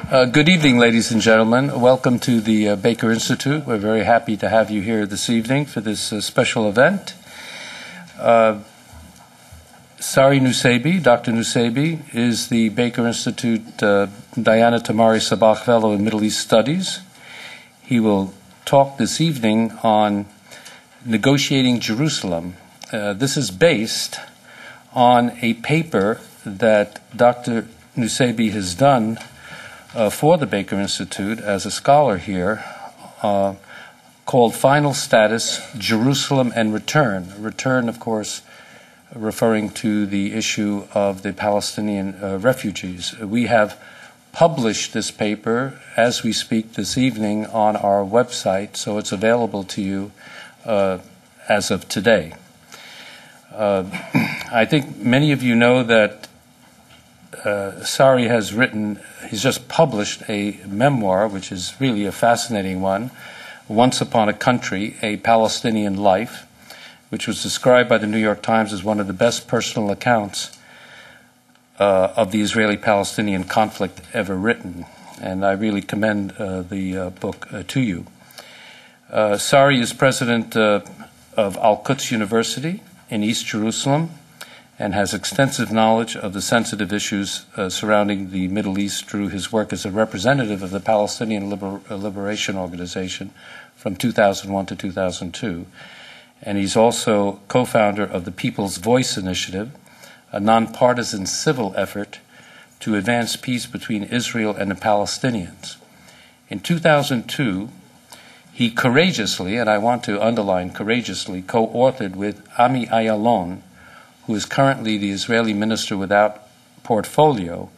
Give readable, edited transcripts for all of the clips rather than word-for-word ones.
Good evening, ladies and gentlemen. Welcome to the Baker Institute. We're very happy to have you here this evening for this special event. Sari Nusseibeh, Dr. Nusseibeh, is the Baker Institute Diana Tamari Sabach Fellow in Middle East Studies. He will talk this evening on negotiating Jerusalem. This is based on a paper that Dr. Nusseibeh has done for the Baker Institute as a scholar here, called Final Status, Jerusalem and Return. Return, of course, referring to the issue of the Palestinian refugees. We have published this paper as we speak this evening on our website, so it's available to you as of today. I think many of you know that Sari has written, he's just published a memoir, which is really a fascinating one, Once Upon a Country, A Palestinian Life, which was described by the New York Times as one of the best personal accounts of the Israeli-Palestinian conflict ever written. And I really commend the book to you. Sari is president of Al-Quds University in East Jerusalem, and has extensive knowledge of the sensitive issues surrounding the Middle East through his work as a representative of the Palestinian Liberation Organization from 2001 to 2002. And he's also co-founder of the People's Voice Initiative, a nonpartisan civil effort to advance peace between Israel and the Palestinians. In 2002, he courageously, and I want to underline courageously, co-authored with Ami Ayalon, who is currently the Israeli minister without portfolio,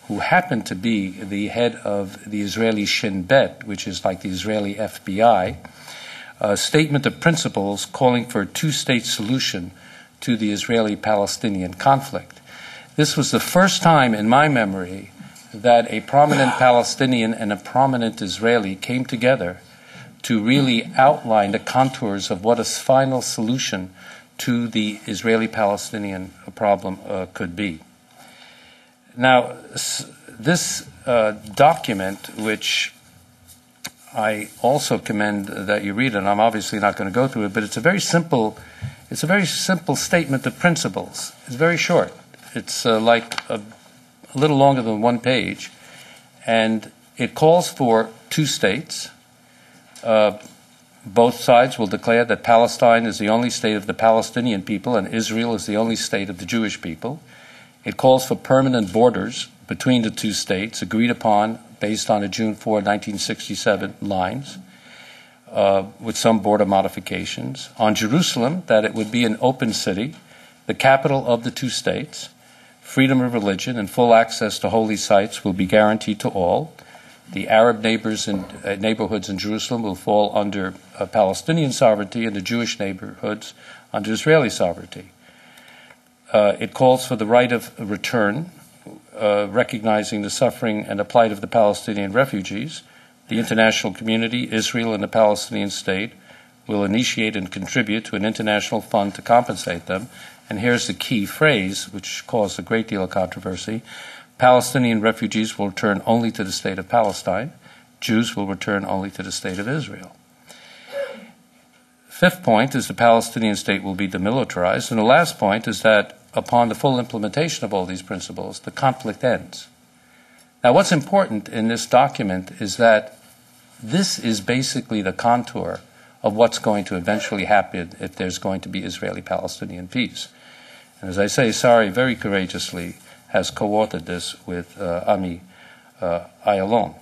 who happened to be the head of the Israeli Shin Bet, which is like the Israeli FBI, a statement of principles calling for a two-state solution to the Israeli-Palestinian conflict. This was the first time in my memory that a prominent Palestinian and a prominent Israeli came together to really outline the contours of what a final solution to the Israeli-Palestinian problem could be. Now, this document, which I also commend that you read, and I'm obviously not going to go through it, but it's a very simple statement of principles. It's very short. It's like a little longer than one page, and it calls for two states. Both sides will declare that Palestine is the only state of the Palestinian people and Israel is the only state of the Jewish people. It calls for permanent borders between the two states, agreed upon based on the June 4, 1967 lines, with some border modifications. On Jerusalem, that it would be an open city, the capital of the two states. Freedom of religion and full access to holy sites will be guaranteed to all. The Arab neighborhoods in Jerusalem will fall under Palestinian sovereignty and the Jewish neighborhoods under Israeli sovereignty. It calls for the right of return, recognizing the suffering and the plight of the Palestinian refugees. The international community, Israel and the Palestinian state, will initiate and contribute to an international fund to compensate them. And here's the key phrase, which caused a great deal of controversy. Palestinian refugees will return only to the state of Palestine. Jews will return only to the state of Israel. Fifth point is the Palestinian state will be demilitarized. And the last point is that upon the full implementation of all these principles, the conflict ends. Now, what's important in this document is that this is basically the contour of what's going to eventually happen if there's going to be Israeli-Palestinian peace. And as I say, Sari very courageously has co-authored this with Ami Ayalon.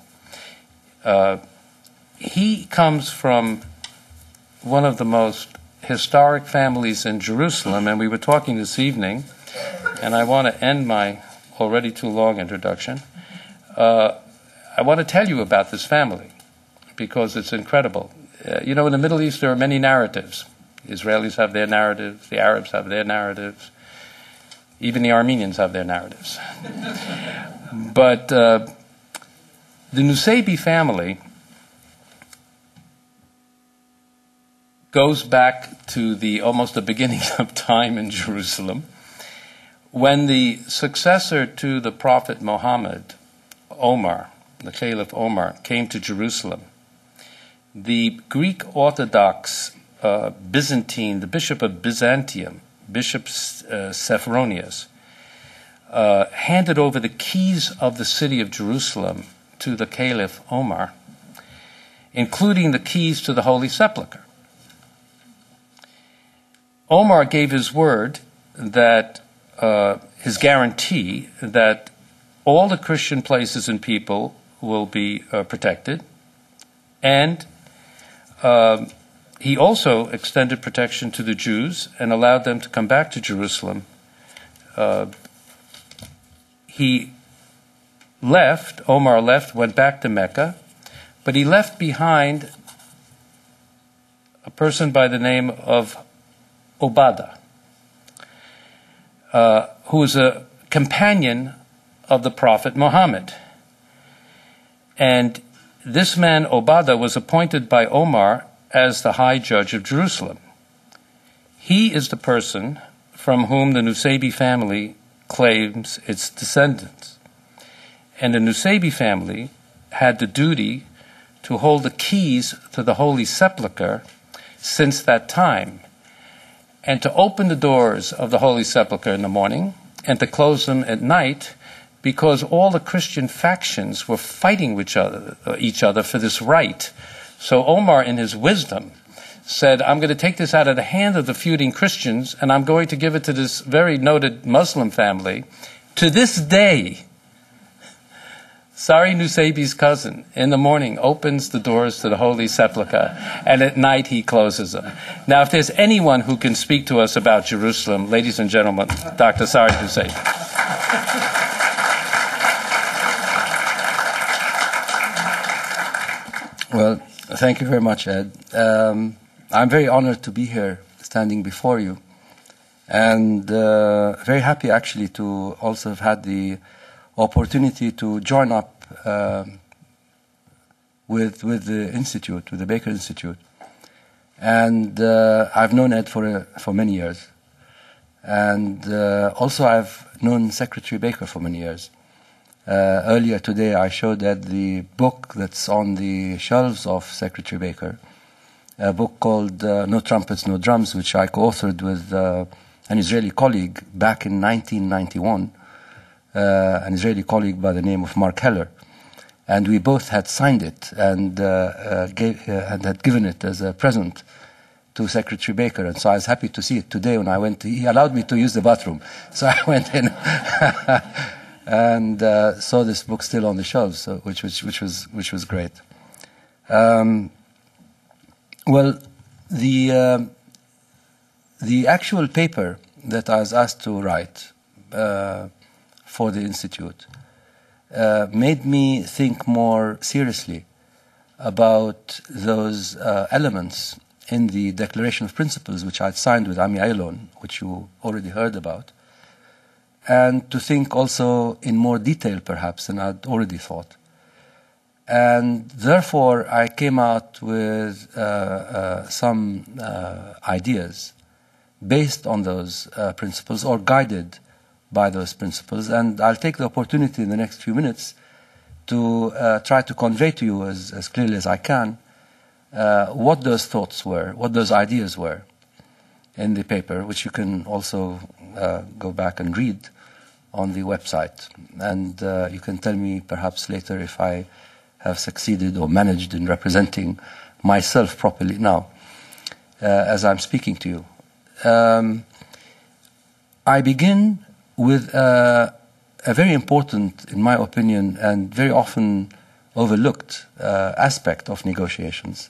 He comes from one of the most historic families in Jerusalem, and we were talking this evening, and I want to end my already too long introduction. I want to tell you about this family, because it's incredible. In the Middle East there are many narratives. The Israelis have their narratives, the Arabs have their narratives, even the Armenians have their narratives. But the Nusseibeh family goes back to almost the beginning of time in Jerusalem, when the successor to the Prophet Muhammad, Omar, the Caliph Omar, came to Jerusalem, the Greek Orthodox Byzantine, the Bishop of Byzantium, Bishop Sephronius, handed over the keys of the city of Jerusalem to the Caliph Omar, including the keys to the Holy Sepulchre. Omar gave his word that, his guarantee that all the Christian places and people will be protected, and he also extended protection to the Jews and allowed them to come back to Jerusalem. Omar left, went back to Mecca, but he left behind a person by the name of Obada, who was a companion of the Prophet Muhammad. And this man, Obada, was appointed by Omar as the High Judge of Jerusalem. He is the person from whom the Nusseibeh family claims its descendants. And the Nusseibeh family had the duty to hold the keys to the Holy Sepulchre since that time, and to open the doors of the Holy Sepulchre in the morning and to close them at night, because all the Christian factions were fighting with each other for this right. So Omar, in his wisdom, said, I'm going to take this out of the hand of the feuding Christians, and I'm going to give it to this very noted Muslim family. To this day, Sari Nusseibeh's cousin, in the morning, opens the doors to the Holy Sepulchre, and at night he closes them. Now, if there's anyone who can speak to us about Jerusalem, ladies and gentlemen, Dr. Sari Nusseibeh. Well, thank you very much, Ed. I'm very honored to be here, standing before you, and very happy, actually, to also have had the opportunity to join up with the Institute, with the Baker Institute. And I've known Ed for many years. And also I've known Secretary Baker for many years. Earlier today I showed Ed the book that's on the shelves of Secretary Baker, a book called No Trumpets, No Drums, which I co-authored with an Israeli colleague back in 1991, an Israeli colleague by the name of Mark Heller. And we both had signed it and had given it as a present to Secretary Baker. And so I was happy to see it today when I went. He allowed me to use the bathroom. So I went in and saw this book still on the shelves, so, which was great. Well, the actual paper that I was asked to write for the Institute made me think more seriously about those elements in the Declaration of Principles, which I'd signed with Ami Aylon, which you already heard about, and to think also in more detail, perhaps, than I'd already thought. And therefore, I came out with some ideas based on those principles, or guided by those principles. And I'll take the opportunity in the next few minutes to try to convey to you as clearly as I can what those thoughts were, what those ideas were in the paper, which you can also go back and read on the website. And you can tell me perhaps later if I have succeeded or managed in representing myself properly now as I'm speaking to you. I begin with a very important, in my opinion, and very often overlooked aspect of negotiations,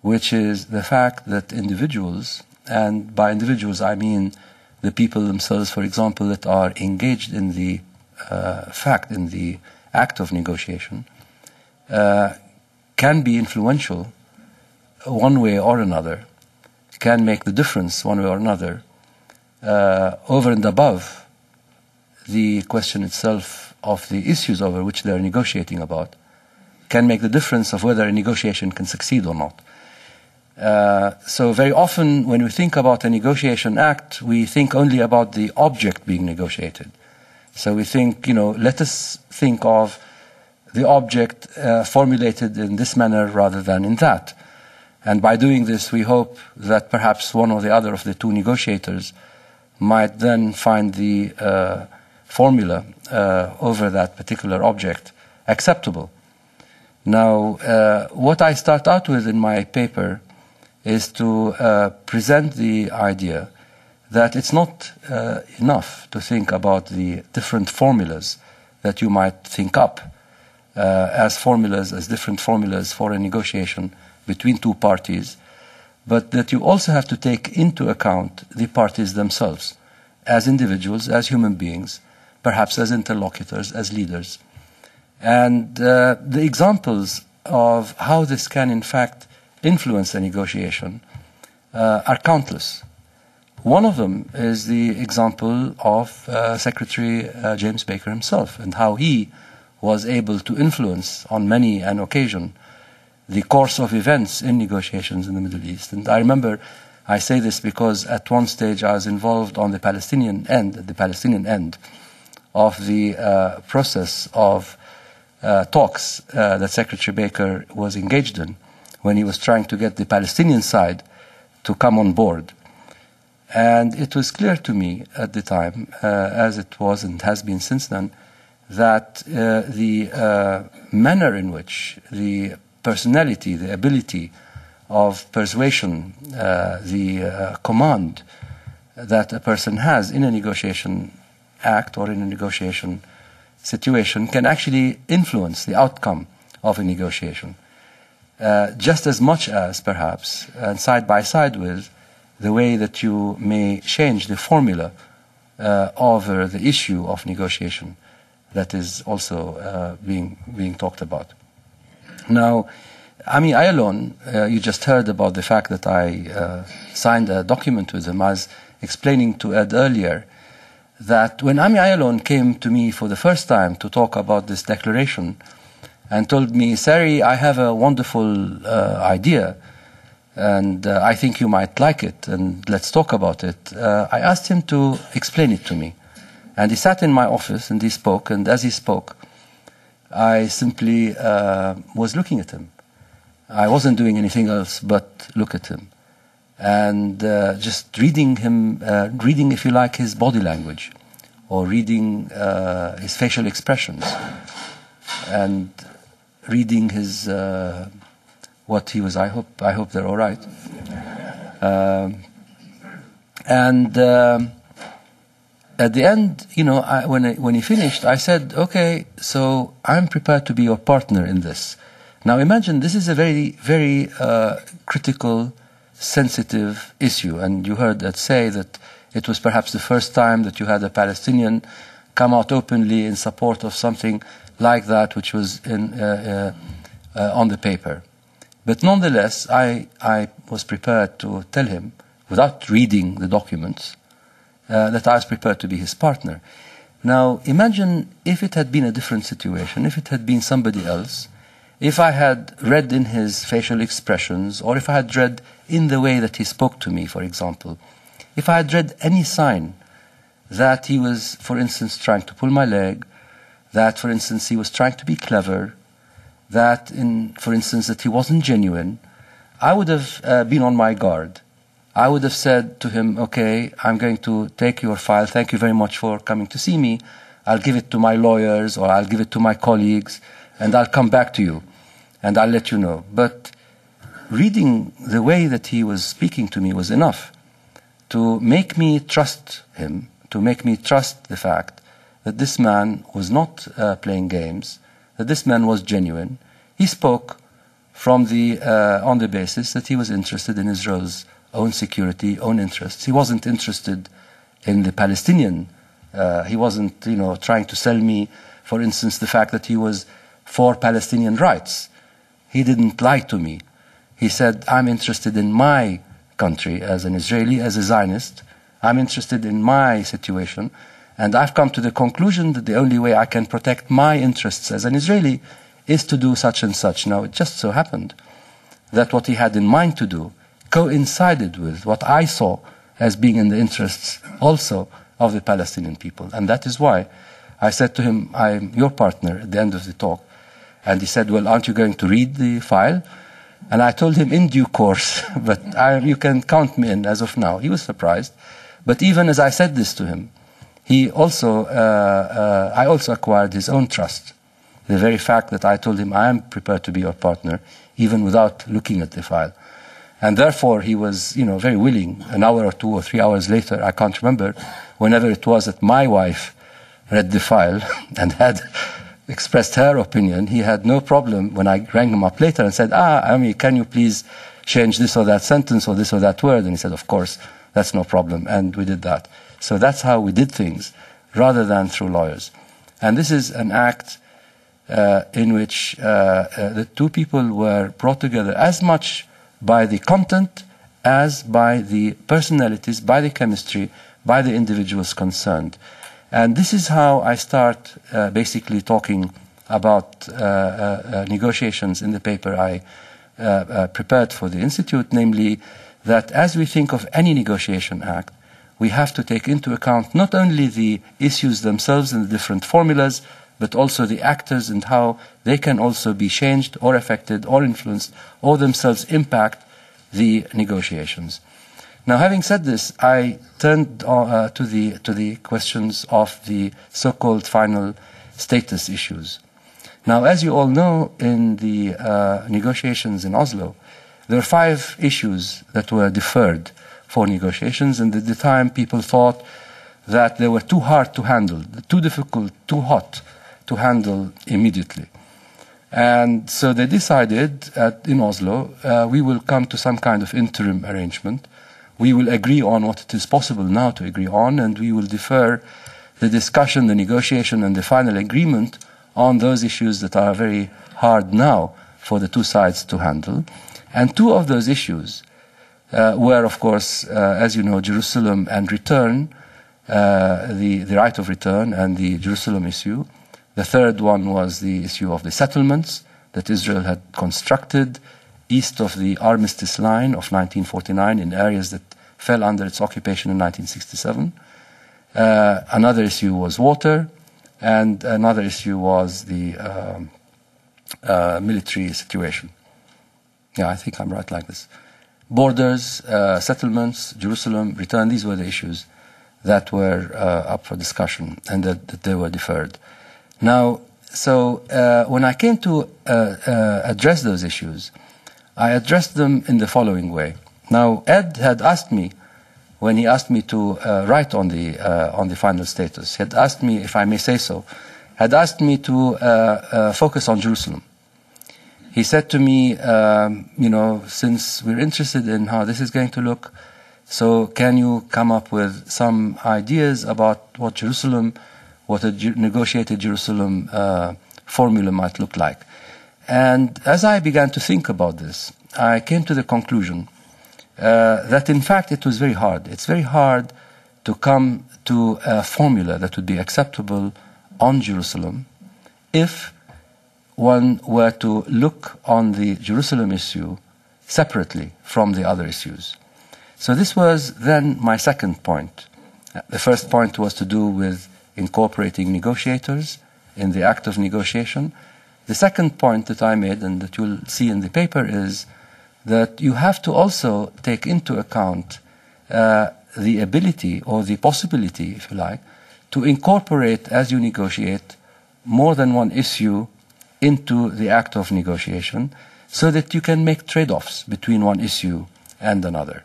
which is the fact that individuals, and by individuals I mean the people themselves, for example, that are engaged in the in the act of negotiation, can be influential one way or another, can make the difference one way or another, over and above the question itself of the issues over which they are negotiating about, can make the difference of whether a negotiation can succeed or not. So very often when we think about a negotiation act, we think only about the object being negotiated. So we think, let us think of the object formulated in this manner rather than in that. And by doing this, we hope that perhaps one or the other of the two negotiators might then find the formula over that particular object acceptable. Now, what I start out with in my paper is to present the idea that it's not enough to think about the different formulas that you might think up as different formulas for a negotiation between two parties, but that you also have to take into account the parties themselves as individuals, as human beings, perhaps as interlocutors, as leaders. And the examples of how this can in fact influence a negotiation are countless. One of them is the example of Secretary James Baker himself, and how he was able to influence on many an occasion the course of events in negotiations in the Middle East. And I remember, I say this because at one stage I was involved on the Palestinian end of the process of talks that Secretary Baker was engaged in when he was trying to get the Palestinian side to come on board. And it was clear to me at the time, as it was and has been since then, that the manner in which the personality, the ability of persuasion, the command that a person has in a negotiation act or in a negotiation situation can actually influence the outcome of a negotiation, just as much as perhaps, and side by side with, the way that you may change the formula over the issue of negotiation that is also being talked about. Now, Ami Ayalon, you just heard about the fact that I signed a document with him. I was explaining to Ed earlier that when Ami Ayalon came to me for the first time to talk about this declaration and told me, Sari, I have a wonderful idea and I think you might like it and let's talk about it, I asked him to explain it to me. And he sat in my office and he spoke, and as he spoke, I simply was looking at him. I wasn't doing anything else but look at him. And just reading him, reading, if you like, his body language, or reading his facial expressions, and reading his, what he was, I hope they're all right. At the end, you know, when he finished, I said, okay, so I'm prepared to be your partner in this. Now imagine this is a very, very critical, sensitive issue. And you heard that say that it was perhaps the first time that you had a Palestinian come out openly in support of something like that, which was on the paper. But nonetheless, I was prepared to tell him, without reading the documents, that I was prepared to be his partner. Now, imagine if it had been a different situation, if it had been somebody else, if I had read in his facial expressions, or if I had read in the way that he spoke to me, for example, if I had read any sign that he was, for instance, trying to pull my leg, that, for instance, he was trying to be clever, that, for instance, that he wasn't genuine, I would have been on my guard. I would have said to him, okay, I'm going to take your file. Thank you very much for coming to see me. I'll give it to my lawyers or I'll give it to my colleagues and I'll come back to you and I'll let you know. But reading the way that he was speaking to me was enough to make me trust him, to make me trust the fact that this man was not playing games, that this man was genuine. He spoke from on the basis that he was interested in Israel's own security, own interests. He wasn't interested in the Palestinian. He wasn't, trying to sell me, for instance, the fact that he was for Palestinian rights. He didn't lie to me. He said, I'm interested in my country as an Israeli, as a Zionist. I'm interested in my situation. And I've come to the conclusion that the only way I can protect my interests as an Israeli is to do such and such. Now, it just so happened that what he had in mind to do coincided with what I saw as being in the interests also of the Palestinian people. And that is why I said to him, I'm your partner at the end of the talk. And he said, well, aren't you going to read the file? And I told him in due course, but you can count me in as of now. He was surprised. But even as I said this to him, I also acquired his own trust. The very fact that I told him, I am prepared to be your partner, even without looking at the file. And therefore, he was, very willing. An hour or 2 or 3 hours later, I can't remember, whenever it was that my wife read the file and had expressed her opinion, he had no problem when I rang him up later and said, Ami, can you please change this or that sentence or this or that word? And he said, of course, that's no problem. And we did that. So that's how we did things, rather than through lawyers. And this is an act in which the two people were brought together as much by the content as by the personalities, by the chemistry, by the individuals concerned. And this is how I start basically talking about negotiations in the paper I prepared for the Institute, namely that as we think of any negotiation act, we have to take into account not only the issues themselves and the different formulas, but also the actors and how they can also be changed or affected or influenced or themselves impact the negotiations. Now, having said this, I turned to the questions of the so-called final status issues. Now, as you all know, in the negotiations in Oslo, there are 5 issues that were deferred for negotiations, and at the time people thought that they were too hard to handle, too difficult, too hot to handle immediately. And so they decided in Oslo, we will come to some kind of interim arrangement. We will agree on what it is possible now to agree on, and we will defer the discussion, the negotiation, and the final agreement on those issues that are very hard now for the two sides to handle. And 2 of those issues were, of course, as you know, Jerusalem and return, the right of return and the Jerusalem issue. The 3rd one was the issue of the settlements that Israel had constructed east of the Armistice Line of 1949 in areas that fell under its occupation in 1967. Another issue was water, and another issue was the military situation. Yeah, I think I'm right like this. Borders, settlements, Jerusalem, return, these were the issues that were up for discussion and that they were deferred. Now, so when I came to address those issues, I addressed them in the following way. Now, Ed had asked me, when he asked me to write on the final status, he had asked me, if I may say so, had asked me to focus on Jerusalem. He said to me, since we're interested in how this is going to look, so can you come up with some ideas about what a negotiated Jerusalem formula might look like? And as I began to think about this, I came to the conclusion that in fact it was very hard. It's very hard to come to a formula that would be acceptable on Jerusalem if one were to look on the Jerusalem issue separately from the other issues. So this was then my second point. The first point was to do with incorporating negotiators in the act of negotiation. The second point that I made, and that you'll see in the paper, is that you have to also take into account the ability or the possibility, if you like, to incorporate, as you negotiate, more than one issue into the act of negotiation so that you can make trade-offs between one issue and another.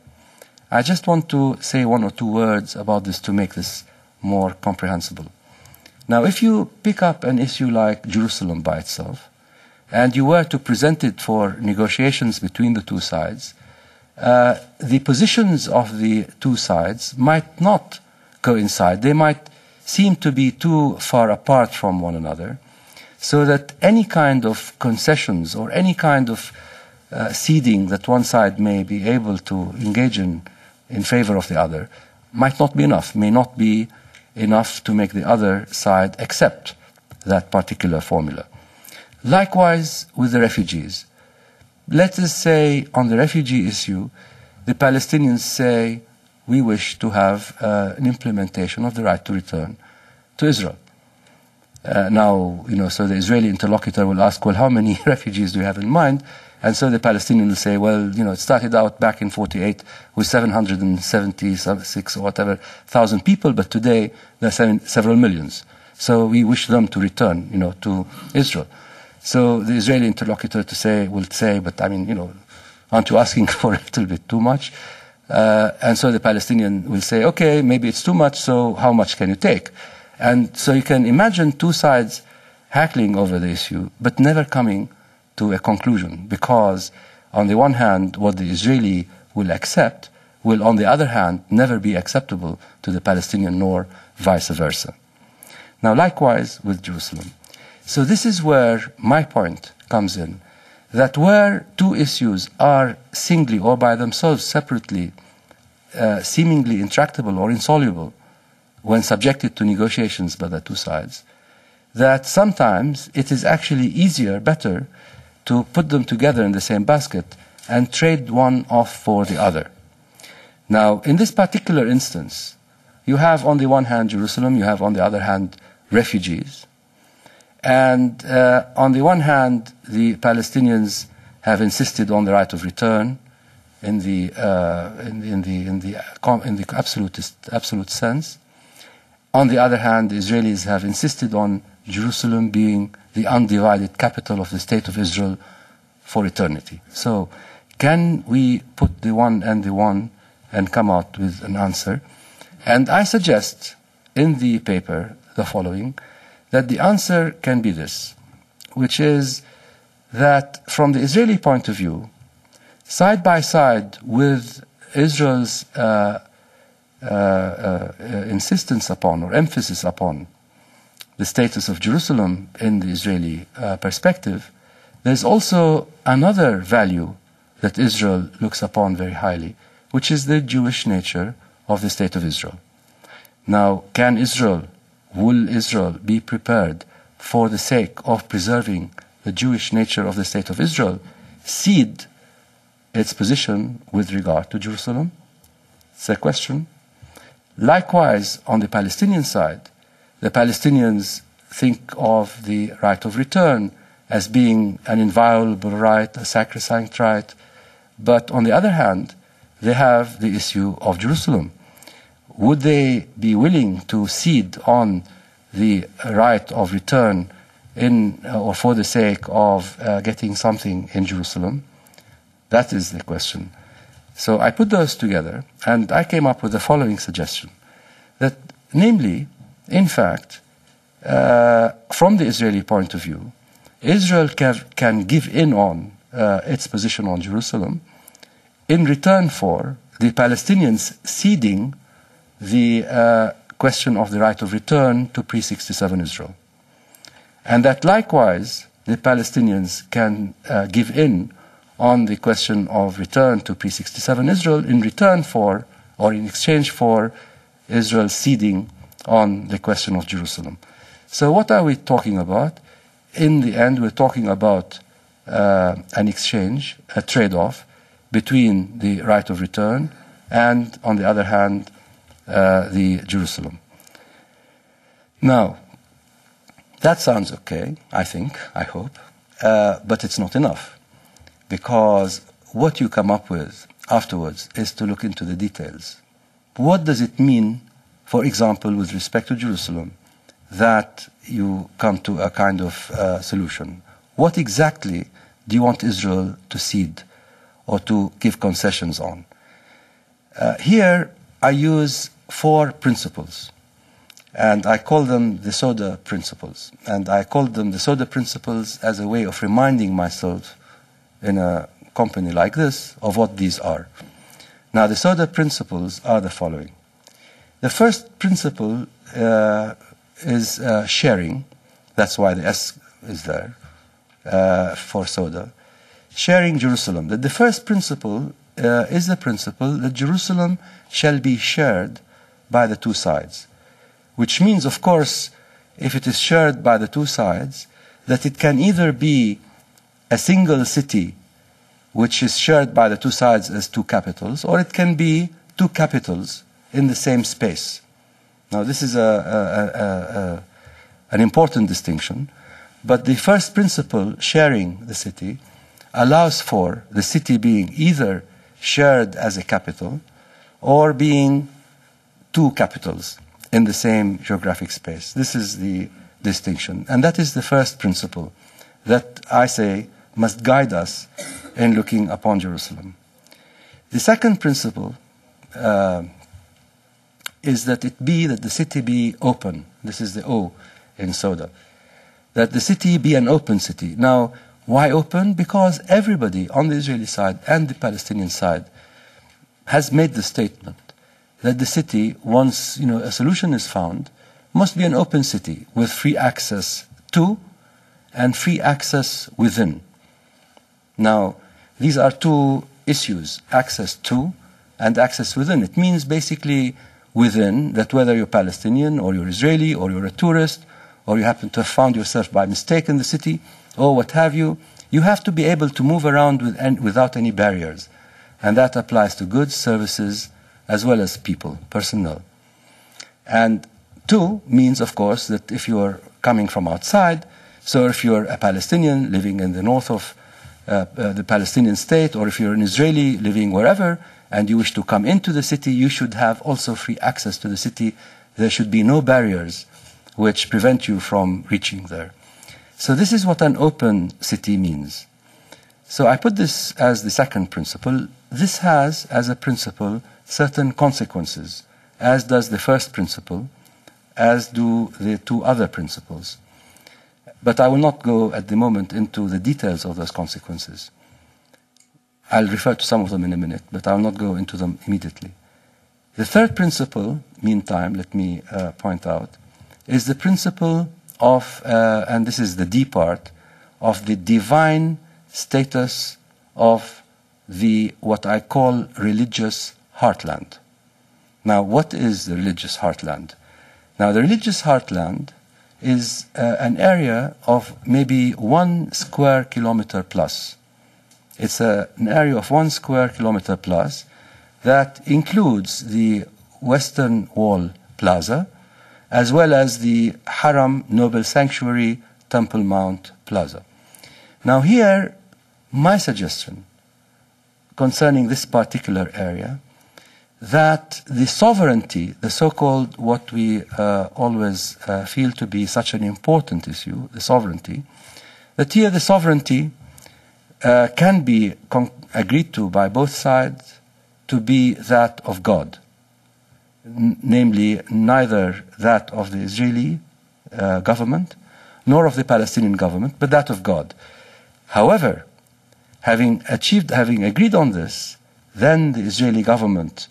I just want to say 1 or 2 words about this to make this more comprehensible. Now, if you pick up an issue like Jerusalem by itself, and you were to present it for negotiations between the two sides, the positions of the two sides might not coincide. They might seem to be too far apart from one another, so that any kind of concessions or any kind of ceding that one side may be able to engage in favor of the other might not be enough, may not be enough to make the other side accept that particular formula. Likewise with the refugees. Let us say on the refugee issue, the Palestinians say, we wish to have an implementation of the right to return to Israel. Now, so the Israeli interlocutor will ask, well, how many refugees do you have in mind? And so the Palestinian will say, well, it started out back in 48 with 776 or whatever thousand people, but today there are several millions. So we wish them to return, to Israel. So the Israeli interlocutor will say, but aren't you asking for a little bit too much? And so the Palestinian will say, okay, maybe it's too much, so how much can you take? And so you can imagine two sides haggling over the issue, but never coming to a conclusion, because on the one hand, what the Israeli will accept will, on the other hand, never be acceptable to the Palestinian, nor vice versa. Now, likewise with Jerusalem. So this is where my point comes in, that where two issues are singly or by themselves separately seemingly intractable or insoluble when subjected to negotiations by the two sides, that sometimes it is actually easier, better, to put them together in the same basket and trade one off for the other. Now, in this particular instance, you have on the one hand Jerusalem, you have on the other hand refugees. And on the one hand, the Palestinians have insisted on the right of return in the absolute sense. On the other hand, the Israelis have insisted on Jerusalem being the undivided capital of the State of Israel for eternity. So, can we put the one and come out with an answer? And I suggest in the paper the following, that the answer can be this, which is that from the Israeli point of view, side by side with Israel's insistence upon or emphasis upon the status of Jerusalem in the Israeli perspective, there's also another value that Israel looks upon very highly, which is the Jewish nature of the State of Israel. Now, will Israel be prepared, for the sake of preserving the Jewish nature of the State of Israel, cede its position with regard to Jerusalem? It's a question. Likewise, on the Palestinian side, the Palestinians think of the right of return as being an inviolable right, a sacrosanct right. But on the other hand, they have the issue of Jerusalem. Would they be willing to cede on the right of return or for the sake of getting something in Jerusalem? That is the question. So I put those together, and I came up with the following suggestion, that namely, in fact, from the Israeli point of view, Israel can give in on its position on Jerusalem in return for the Palestinians ceding the question of the right of return to pre-67 Israel. And that likewise, the Palestinians can give in on the question of return to pre-67 Israel in return for, or in exchange for, Israel ceding on the question of Jerusalem. So what are we talking about? In the end, we're talking about an exchange, a trade-off between the right of return and, on the other hand, the Jerusalem. Now, that sounds okay, I think, I hope, but it's not enough, because what you come up with afterwards is to look into the details. What does it mean, for example, with respect to Jerusalem, that you come to a kind of solution? What exactly do you want Israel to cede or to give concessions on? Here I use 4 principles, and I call them the soda principles. And I called them the soda principles as a way of reminding myself in a company like this of what these are. Now, the soda principles are the following. The first principle is sharing. That's why the S is there for soda. Sharing Jerusalem. That the first principle is the principle that Jerusalem shall be shared by the two sides. Which means, of course, if it is shared by the two sides, that it can either be a single city which is shared by the two sides as two capitals, or it can be two capitals in the same space. Now, this is a an important distinction. But the first principle, sharing the city, allows for the city being either shared as a capital or being two capitals in the same geographic space. This is the distinction. And that is the first principle that I say must guide us in looking upon Jerusalem. The second principle is that the city be open. This is the O in Soda. That the city be an open city. Now, why open? Because everybody on the Israeli side and the Palestinian side has made the statement that the city, once a solution is found, must be an open city with free access to and free access within. Now, these are two issues, access to and access within. It means basically within, that whether you're Palestinian or you're Israeli or you're a tourist or you happen to have found yourself by mistake in the city or what have you, you have to be able to move around without any barriers. And that applies to goods, services, as well as people, personnel. And two means, of course, that if you're coming from outside, so if you're a Palestinian living in the north of the Palestinian state, or if you're an Israeli living wherever, and you wish to come into the city, you should have also free access to the city. There should be no barriers which prevent you from reaching there. So this is what an open city means. So I put this as the second principle. This has, as a principle, certain consequences, as does the first principle, as do the two other principles. But I will not go at the moment into the details of those consequences. I'll refer to some of them in a minute, but I will not go into them immediately. The third principle, meantime, let me point out, is the principle of, and this is the D part, of the divine status of the, what I call, religious heartland. Now, what is the religious heartland? Now, the religious heartland is an area of maybe 1 square kilometer plus. It's an area of 1 square kilometer plus that includes the Western Wall Plaza, as well as the Haram Noble Sanctuary Temple Mount Plaza. Now here, my suggestion concerning this particular area, that the sovereignty, the so-called what we always feel to be such an important issue, the sovereignty, that here the sovereignty can be agreed to by both sides to be that of God, namely neither that of the Israeli government nor of the Palestinian government, but that of God. However, having agreed on this, then the Israeli government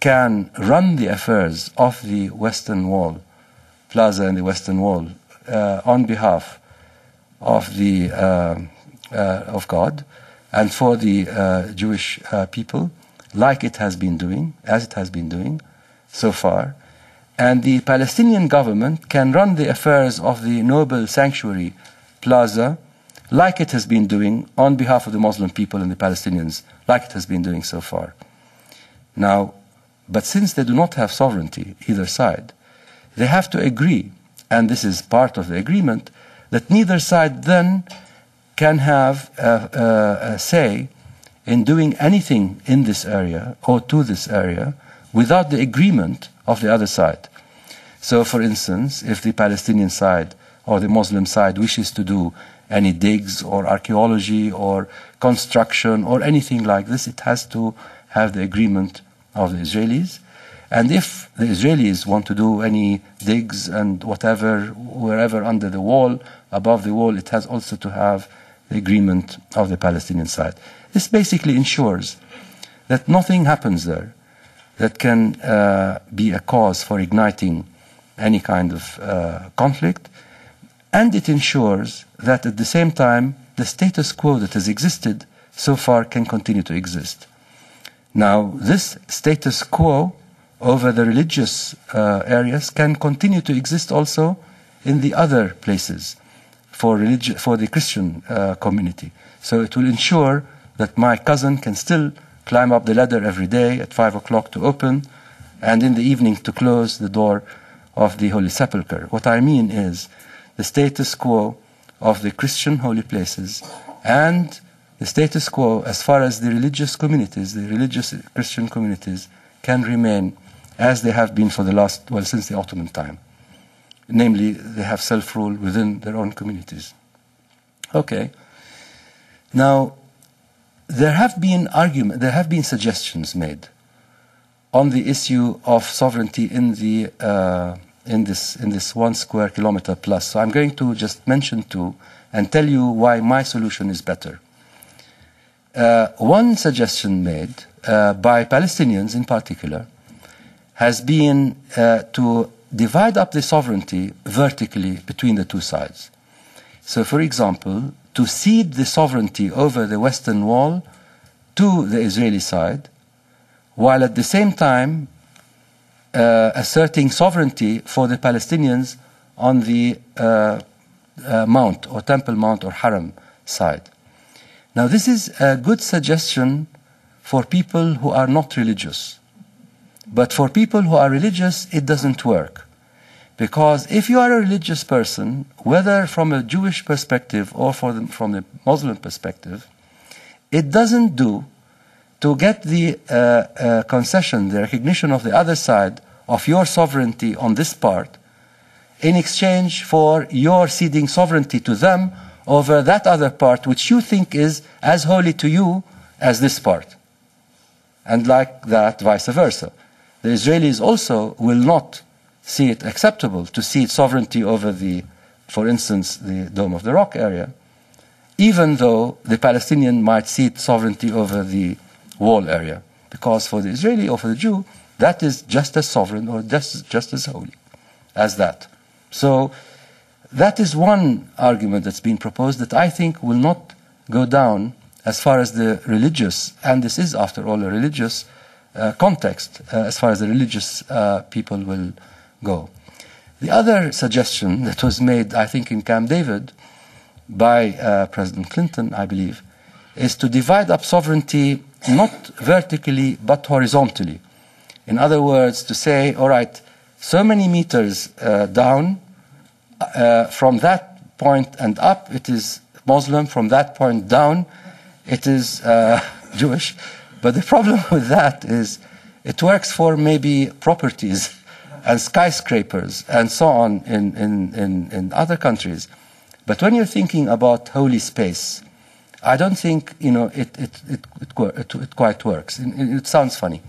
can run the affairs of the Western Wall Plaza and the Western Wall on behalf of the of God and for the Jewish people, like it has been doing, as it has been doing so far. And the Palestinian government can run the affairs of the Noble Sanctuary Plaza like it has been doing on behalf of the Muslim people and the Palestinians, like it has been doing so far. Now, but since they do not have sovereignty, either side, they have to agree, and this is part of the agreement, that neither side then can have a say in doing anything in this area or to this area without the agreement of the other side. So, for instance, if the Palestinian side or the Muslim side wishes to do any digs or archaeology or construction or anything like this, it has to have the agreement of the Israelis. And if the Israelis want to do any digs and whatever, wherever under the wall, above the wall, it has also to have the agreement of the Palestinian side. This basically ensures that nothing happens there that can be a cause for igniting any kind of conflict. And it ensures that at the same time, the status quo that has existed so far can continue to exist. Now, this status quo over the religious areas can continue to exist also in the other places for the Christian community. So it will ensure that my cousin can still climb up the ladder every day at 5 o'clock to open, and in the evening to close the door of the Holy Sepulchre. What I mean is the status quo of the Christian holy places and the status quo as far as the religious communities, the religious Christian communities, can remain as they have been for the last, well, since the Ottoman time. Namely, they have self-rule within their own communities. Okay. Now, there have been suggestions made on the issue of sovereignty in this 1 square kilometer plus. So I'm going to just mention two and tell you why my solution is better. One suggestion made by Palestinians in particular has been to divide up the sovereignty vertically between the two sides. So, for example, to cede the sovereignty over the Western Wall to the Israeli side, while at the same time asserting sovereignty for the Palestinians on the Mount or Temple Mount or Haram side. Now, this is a good suggestion for people who are not religious. But for people who are religious, it doesn't work. Because if you are a religious person, whether from a Jewish perspective or from the Muslim perspective, it doesn't do to get the concession, the recognition of the other side of your sovereignty on this part in exchange for your ceding sovereignty to them over that other part which you think is as holy to you as this part. And like that, vice versa. The Israelis also will not see it acceptable to cede sovereignty over the, for instance, the Dome of the Rock area, even though the Palestinian might cede sovereignty over the wall area. Because for the Israeli or for the Jew, that is just as sovereign or just as holy as that. So that is one argument that's been proposed that I think will not go down as far as the religious, and this is after all a religious context, as far as the religious people will go. The other suggestion that was made, I think, in Camp David by President Clinton, I believe, is to divide up sovereignty not vertically but horizontally. In other words, to say, all right, so many meters down, from that point and up, it is Muslim. From that point down, it is Jewish. But the problem with that is it works for maybe properties and skyscrapers and so on in other countries. But when you're thinking about holy space, I don't think it quite works. It sounds funny.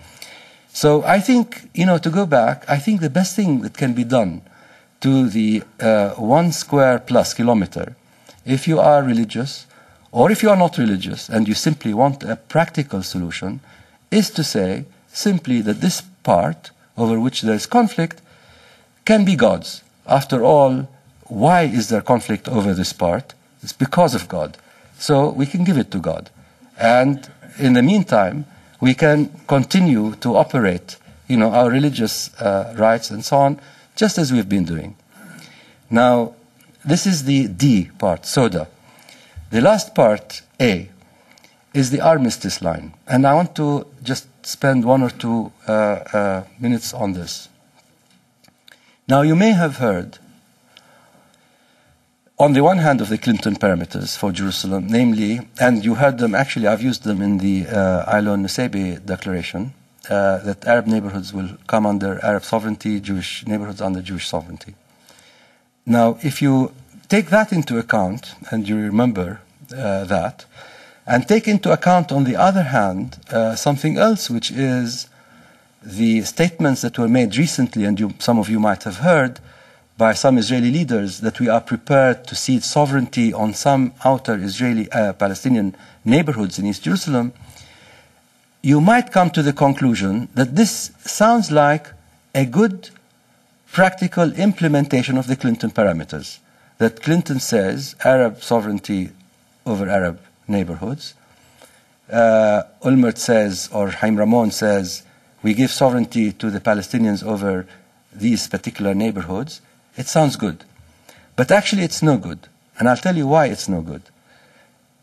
So I think, to go back, I think the best thing that can be done to the 1 square plus kilometer, if you are religious or if you are not religious and you simply want a practical solution, is to say simply that this part over which there is conflict can be God's. After all, why is there conflict over this part? It's because of God. So we can give it to God. And in the meantime, we can continue to operate, our religious rights and so on, just as we've been doing. Now, this is the D part, soda. The last part, A, is the Armistice Line. And I want to just spend 1 or 2 minutes on this. Now, you may have heard, on the one hand, of the Clinton parameters for Jerusalem, namely, and you heard them, actually, I've used them in the Sari Nusseibeh declaration, that Arab neighborhoods will come under Arab sovereignty, Jewish neighborhoods under Jewish sovereignty. Now, if you take that into account, and you remember that, and take into account, on the other hand, something else, which is the statements that were made recently, and some of you might have heard, by some Israeli leaders, that we are prepared to cede sovereignty on some outer Israeli Palestinian neighborhoods in East Jerusalem, you might come to the conclusion that this sounds like a good practical implementation of the Clinton parameters. That Clinton says Arab sovereignty over Arab neighborhoods. Ulmert says, or Haim Ramon says, we give sovereignty to the Palestinians over these particular neighborhoods. It sounds good. But actually it's no good. And I'll tell you why it's no good.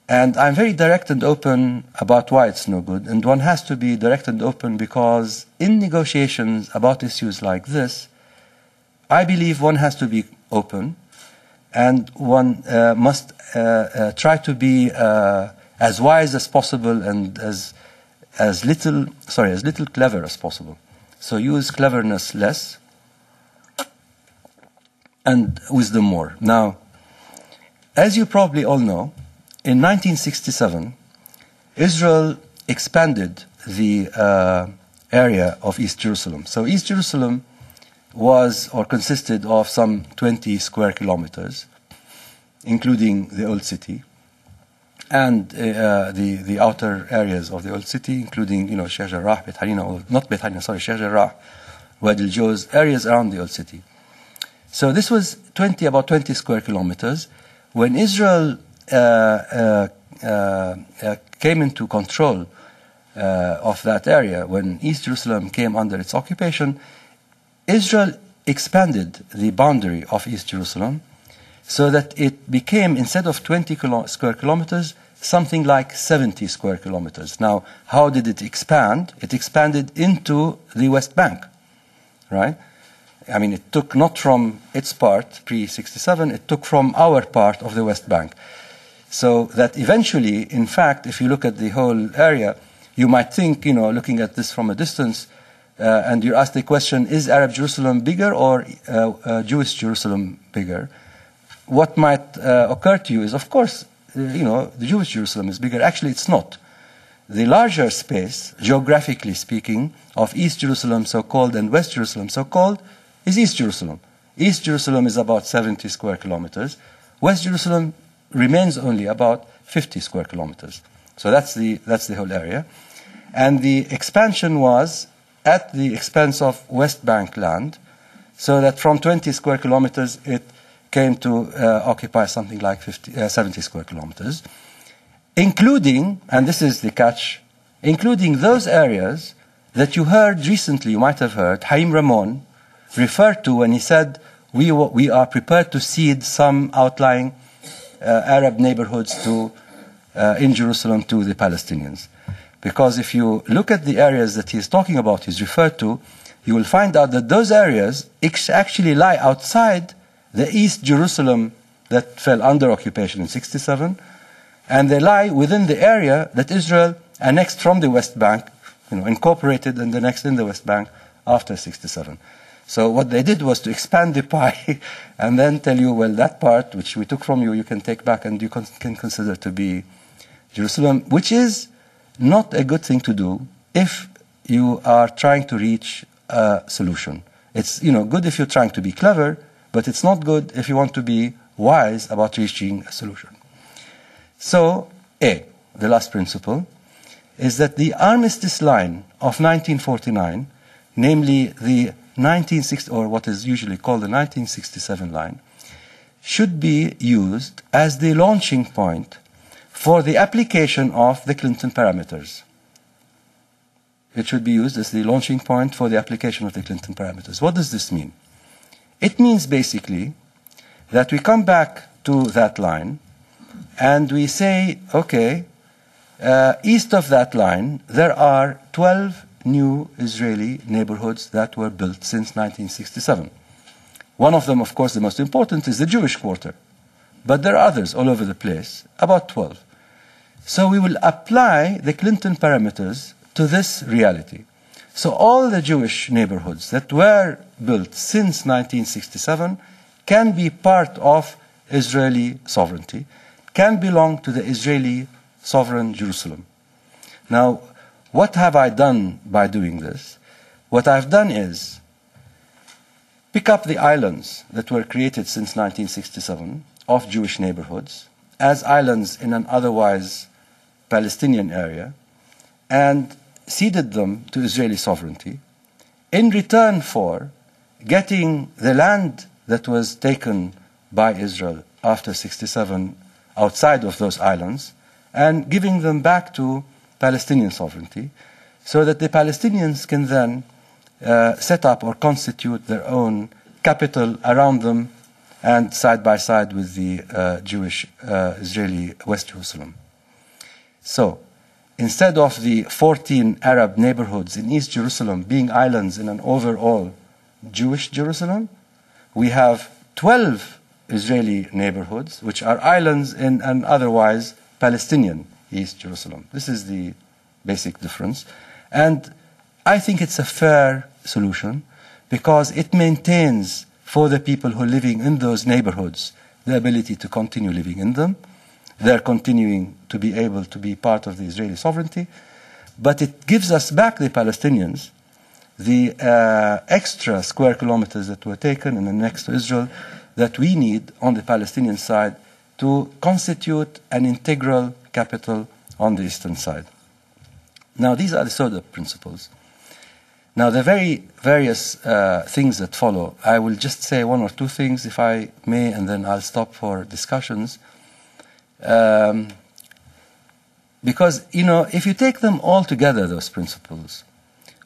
And I'm very direct and open about why it's no good. And one has to be direct and open because in negotiations about issues like this, I believe one has to be open and one must try to be as wise as possible and as little clever as possible. So use cleverness less and wisdom more. Now, as you probably all know, in 1967, Israel expanded the area of East Jerusalem. So East Jerusalem was or consisted of some 20 square kilometers, including the Old City, and the outer areas of the Old City, including, Sheikh Jarrah, Beit Hanina, or not Beit Hanina, sorry, Sheikh Jarrah, Wadi al-Jawz, areas around the Old City. So this was about 20 square kilometers. When Israel came into control of that area, when East Jerusalem came under its occupation, Israel expanded the boundary of East Jerusalem so that it became, instead of 20 square kilometers, something like 70 square kilometers. Now, how did it expand? It expanded into the West Bank, right? I mean, it took not from its part, pre-67, it took from our part of the West Bank. So that eventually, in fact, if you look at the whole area, you might think, looking at this from a distance, and you're asked the question, is Arab Jerusalem bigger or Jewish Jerusalem bigger? What might occur to you is, of course, the Jewish Jerusalem is bigger. Actually, it's not. The larger space, geographically speaking, of East Jerusalem, so-called, and West Jerusalem, so-called, is East Jerusalem. East Jerusalem is about 70 square kilometers. West Jerusalem remains only about 50 square kilometers. So that's the whole area. And the expansion was at the expense of West Bank land, so that from 20 square kilometers it came to occupy something like 70 square kilometers, including, and this is the catch, including those areas that you heard recently, you might have heard, Haim Ramon referred to when he said, we are prepared to cede some outlying Arab neighborhoods in Jerusalem to the Palestinians. Because if you look at the areas that he's talking about, he's referred to, you will find out that those areas actually lie outside the East Jerusalem that fell under occupation in 67, and they lie within the area that Israel annexed from the West Bank, incorporated and annexed in the West Bank after 67. So what they did was to expand the pie and then tell you, well, that part which we took from you, you can take back and you can consider to be Jerusalem, which is not a good thing to do if you are trying to reach a solution. It's good if you're trying to be clever, but it's not good if you want to be wise about reaching a solution. So, the last principle, is that the Armistice Line of 1949, namely the 1960, or what is usually called the 1967 line, should be used as the launching point for the application of the Clinton parameters. It should be used as the launching point for the application of the Clinton parameters. What does this mean? It means basically that we come back to that line and we say, okay, east of that line, there are 12 new Israeli neighborhoods that were built since 1967. One of them, of course, the most important, is the Jewish quarter. But there are others all over the place, about 12. So we will apply the Clinton parameters to this reality. So all the Jewish neighborhoods that were built since 1967 can be part of Israeli sovereignty, can belong to the Israeli sovereign Jerusalem. Now, what have I done by doing this? What I've done is pick up the islands that were created since 1967 of Jewish neighborhoods as islands in an otherwise Palestinian area and ceded them to Israeli sovereignty in return for getting the land that was taken by Israel after 67 outside of those islands and giving them back to Palestinian sovereignty so that the Palestinians can then set up or constitute their own capital around them and side by side with the Jewish Israeli West Jerusalem. So, instead of the 14 Arab neighborhoods in East Jerusalem being islands in an overall Jewish Jerusalem, we have 12 Israeli neighborhoods, which are islands in an otherwise Palestinian East Jerusalem. This is the basic difference. And I think it's a fair solution because it maintains for the people who are living in those neighborhoods the ability to continue living in them. They're continuing to be able to be part of the Israeli sovereignty. But it gives us back, the Palestinians, the extra square kilometers that were taken and next to Israel that we need on the Palestinian side to constitute an integral capital on the eastern side. Now, these are the sort of principles. Now, the very various things that follow, I will just say one or two things, if I may, and then I'll stop for discussions. Because, if you take them all together, those principles,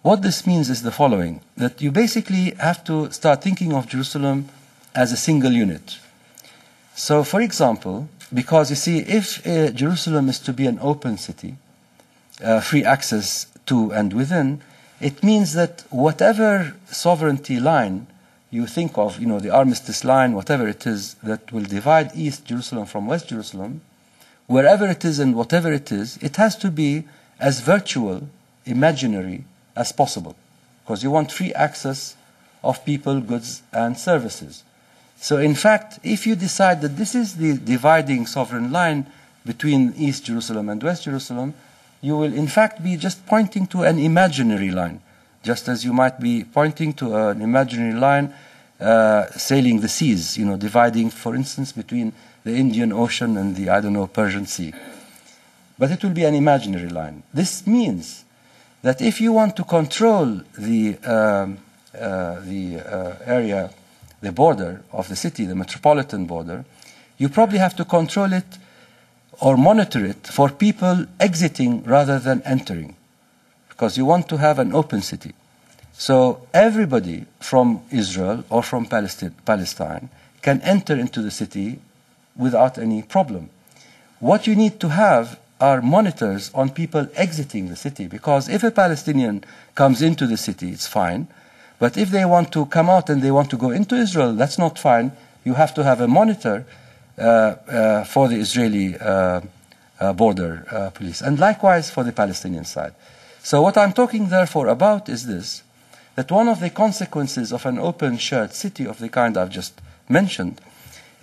what this means is the following, that you basically have to start thinking of Jerusalem as a single unit. So, for example, because you see, if Jerusalem is to be an open city, free access to and within, it means that whatever sovereignty line you think of, the Armistice Line, whatever it is, that will divide East Jerusalem from West Jerusalem, wherever it is and whatever it is, it has to be as virtual, imaginary as possible, because you want free access of people, goods, and services. So in fact, if you decide that this is the dividing sovereign line between East Jerusalem and West Jerusalem, you will in fact be just pointing to an imaginary line, just as you might be pointing to an imaginary line sailing the seas, dividing, for instance, between the Indian Ocean and the, Persian Sea. But it will be an imaginary line. This means that if you want to control the area, the border of the city, the metropolitan border, you probably have to control it or monitor it for people exiting rather than entering, because you want to have an open city. So everybody from Israel or from Palestine can enter into the city without any problem. What you need to have are monitors on people exiting the city, because if a Palestinian comes into the city, it's fine. But if they want to come out and they want to go into Israel, that's not fine. You have to have a monitor for the Israeli border police, and likewise for the Palestinian side. So what I'm talking therefore about is this, that one of the consequences of an open shared city of the kind I've just mentioned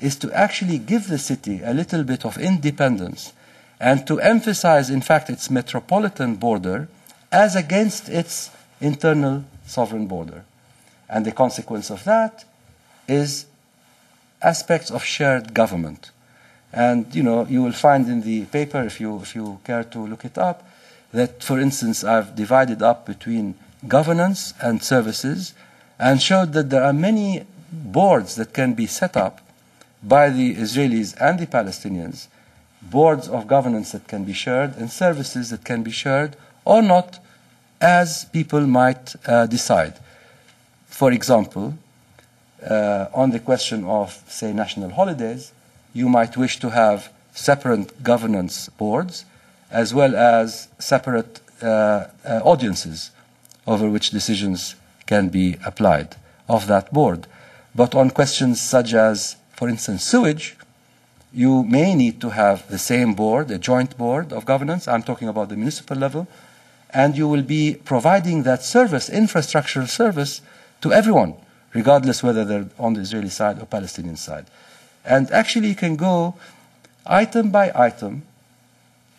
is to actually give the city a little bit of independence and to emphasize, in fact, its metropolitan border as against its internal sovereign border. And the consequence of that is aspects of shared government. And, you will find in the paper, if you care to look it up, that, for instance, I've divided up between governance and services and showed that there are many boards that can be set up by the Israelis and the Palestinians, boards of governance that can be shared and services that can be shared or not, as people might decide. For example, on the question of, say, national holidays, you might wish to have separate governance boards as well as separate audiences over which decisions can be applied of that board. But on questions such as, for instance, sewage, you may need to have the same board, a joint board of governance. I'm talking about the municipal level. And you will be providing that service, infrastructural service, to everyone, regardless whether they're on the Israeli side or Palestinian side. And actually you can go item by item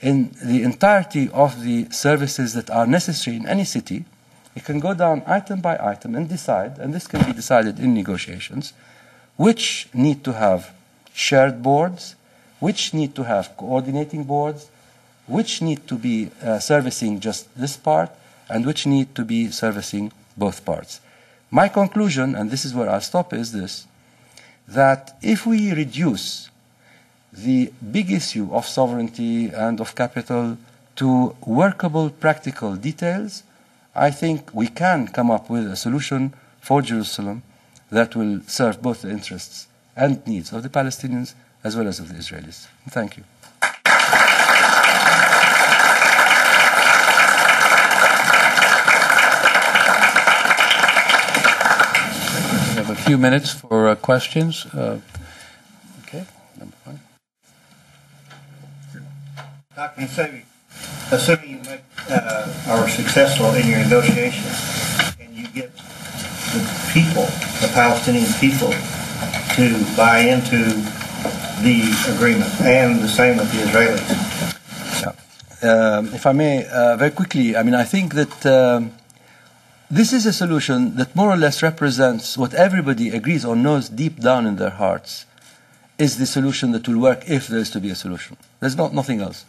in the entirety of the services that are necessary in any city. You can go down item by item and decide, and this can be decided in negotiations, which need to have shared boards, which need to have coordinating boards, which need to be servicing just this part, and which need to be servicing both parts. My conclusion, and this is where I'll stop, is this, that if we reduce the big issue of sovereignty and of capital to workable, practical details, I think we can come up with a solution for Jerusalem that will serve both the interests and needs of the Palestinians as well as of the Israelis. Thank you. We have a few minutes for questions. Dr. Nusseibeh, assuming you are successful in your negotiations and you get the people, the Palestinian people, to buy into the agreement, and the same with the Israelis. If I may, very quickly, I mean, I think that this is a solution that more or less represents what everybody agrees or knows deep down in their hearts is the solution that will work if there is to be a solution. There's nothing else.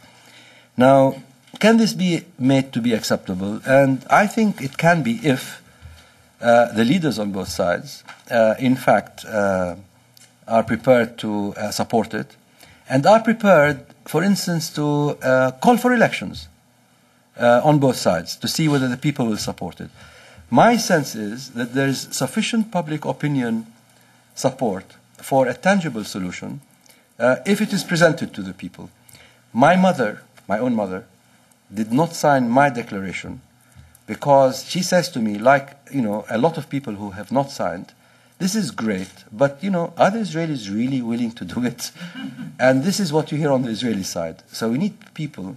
Now, can this be made to be acceptable? And I think it can be if the leaders on both sides, in fact, are prepared to support it, and are prepared, for instance, to call for elections on both sides to see whether the people will support it. My sense is that there is sufficient public opinion support for a tangible solution if it is presented to the people. My mother, my own mother, did not sign my declaration because she says to me, like, you know, a lot of people who have not signed, this is great, but, you know, are the Israelis really willing to do it? And this is what you hear on the Israeli side. So we need people.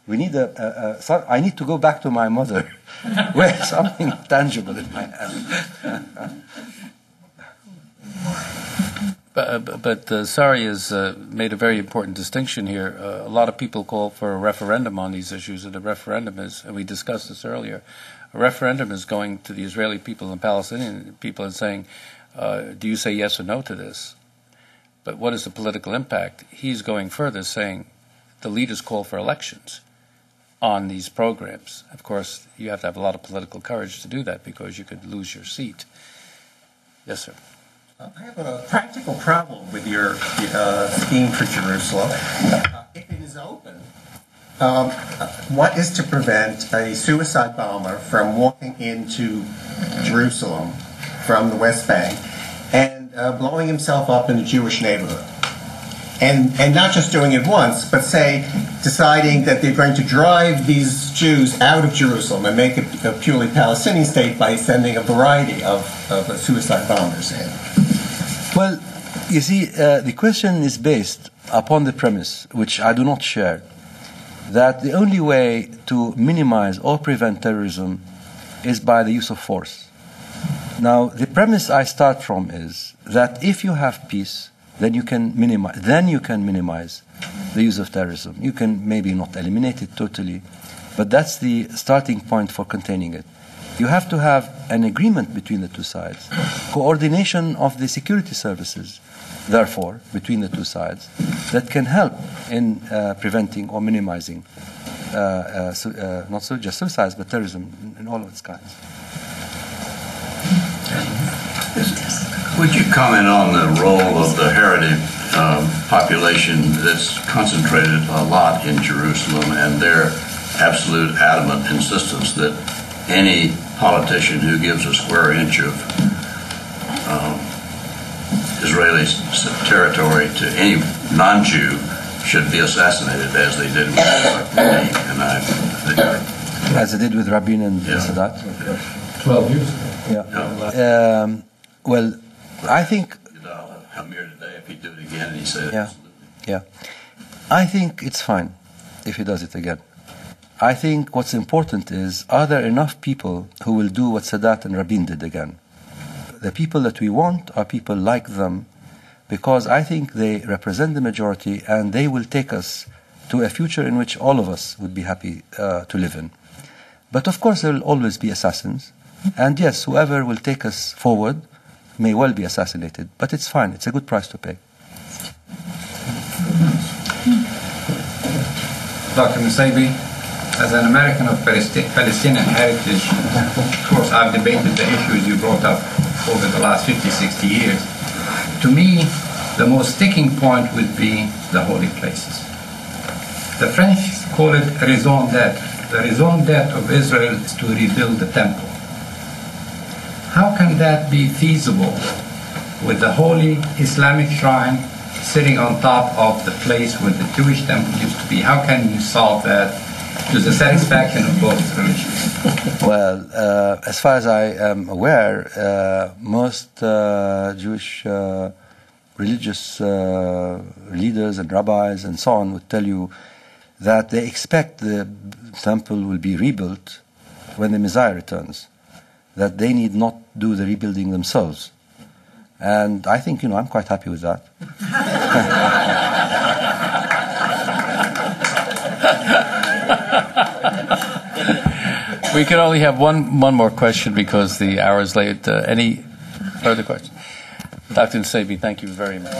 We need I need to go back to my mother with something tangible in my hand. But Sari has made a very important distinction here. A lot of people call for a referendum on these issues, and the referendum is, and we discussed this earlier, a referendum is going to the Israeli people and Palestinian people and saying, do you say yes or no to this? But what is the political impact? He's going further, saying the leaders call for elections on these programs. Of course, you have to have a lot of political courage to do that because you could lose your seat. Yes, sir. I have a practical problem with your scheme for Jerusalem. If it is open, what is to prevent a suicide bomber from walking into Jerusalem from the West Bank and blowing himself up in a Jewish neighborhood? And not just doing it once, but say, deciding that they're going to drive these Jews out of Jerusalem and make it a purely Palestinian state by sending a variety of suicide bombers in. Well, you see, the question is based upon the premise, which I do not share, that the only way to minimize or prevent terrorism is by the use of force. Now, the premise I start from is that if you have peace, then you can minimize the use of terrorism. You can maybe not eliminate it totally, but that's the starting point for containing it. You have to have an agreement between the two sides, coordination of the security services, therefore, between the two sides, that can help in preventing or minimizing not so just suicides, but terrorism in all of its kinds. Would you comment on the role of the Haredi population that's concentrated a lot in Jerusalem and their absolute adamant insistence that any politician who gives a square inch of Israeli territory to any non-Jew should be assassinated, as they did with Rabin as they did with Rabin and Sadat? 12 years ago. Yeah. Well, I think. Come here today if he do it again, and he said. Yeah. I think it's fine if he does it again. I think what's important is, are there enough people who will do what Sadat and Rabin did again? The people that we want are people like them, because I think they represent the majority and they will take us to a future in which all of us would be happy to live in. But of course there will always be assassins, and yes, whoever will take us forward may well be assassinated, but it's fine, it's a good price to pay. Dr. Nusseibeh, as an American of Palestinian heritage, of course I've debated the issues you brought up over the last 50, 60 years. To me, the most sticking point would be the holy places. The French call it raison d'être. The raison d'être of Israel is to rebuild the temple. How can that be feasible with the holy Islamic shrine sitting on top of the place where the Jewish temple used to be? How can you solve that to the satisfaction of both religions? Well, as far as I am aware, most Jewish religious leaders and rabbis and so on would tell you that they expect the temple will be rebuilt when the Messiah returns, that they need not do the rebuilding themselves. And I think, I'm quite happy with that. We can only have one more question because the hour is late. Any further questions? Dr. Nusseibeh, thank you very much.